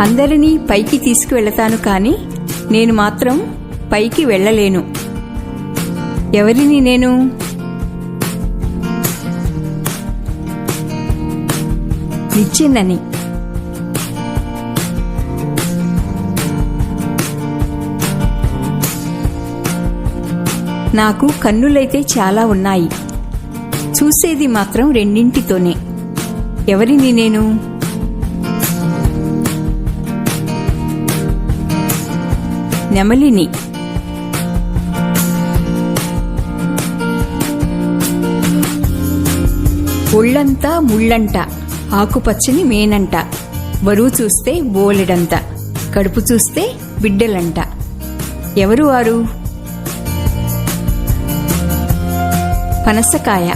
అందరినీ పైకి తీసుకువెళతాను కానీ నేను మాత్రం పైకి వెళ్ళలేను. ఎవరిని నేను? నిచ్చెనని. నాకు కన్నులైతే చాలా ఉన్నాయి, చూసేది మాత్రం రెండింటితోనే. ఎవరిని నేను? నెమలిని. ఒళ్ళంతా ముళ్ళంట, ఆకుపచ్చని మేనంట, బరువు చూస్తే బోలెడంత, కడుపు చూస్తే బిడ్డలంట. ఎవరు వారు? పనసకాయ.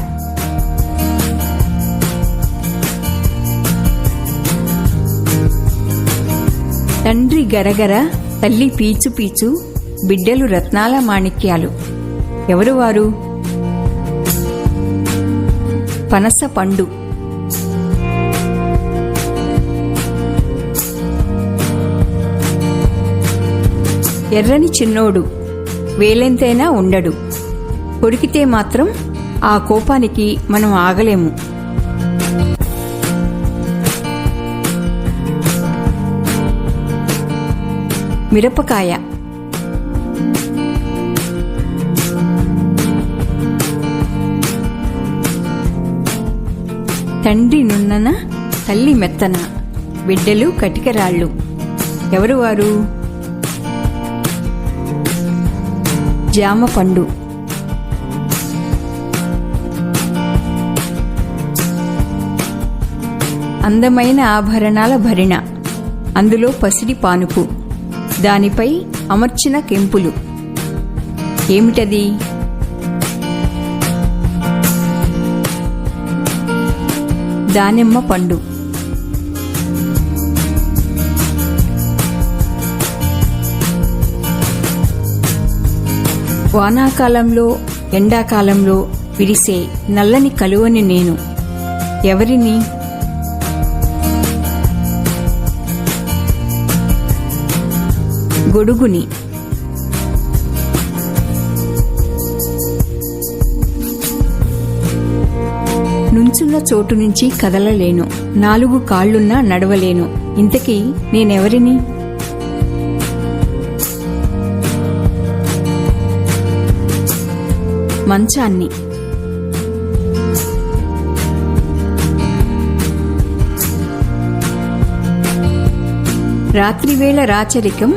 తండ్రి గరగర, తల్లి పీచు పీచు, బిడ్డలు రత్నాల మాణిక్యాలు. ఎవరు వారు? పనస పండు. ఎర్రని చిన్నోడు, వేలెంతైనా ఉండడు, కొరికితే మాత్రం ఆ కోపానికి మనం ఆగలేము. మిరపకాయ. తండ్రి నున్నన, తల్లి మెత్తన, బిడ్డలు కటికరాళ్ళు. ఎవరు వారు? జామ పండు. అందమైన ఆభరణాల భరిణ, అందులో పసిడి పానుపు, దానిపై అమర్చిన కెంపులు. ఏమిటది? దానిమ్మ పండు. వానాకాలంలో, ఎండాకాలంలో విరిసే నల్లని కలువని నేను. ఎవరిని? గొడుగుని. నుంచున్న చోటు నుంచి కదలలేను, 4 కాళ్లున్నా నడవలేను. ఇంతకీ నేనెవరిని? మంచాన్ని. రాత్రివేళ రాచరికం,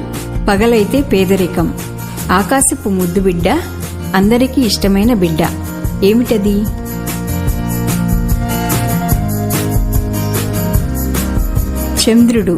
పగలైతే పేదరికం. ఆకాశపు ముద్దు బిడ్డ, అందరికీ ఇష్టమైన బిడ్డ. ఏమిటది? చంద్రుడు.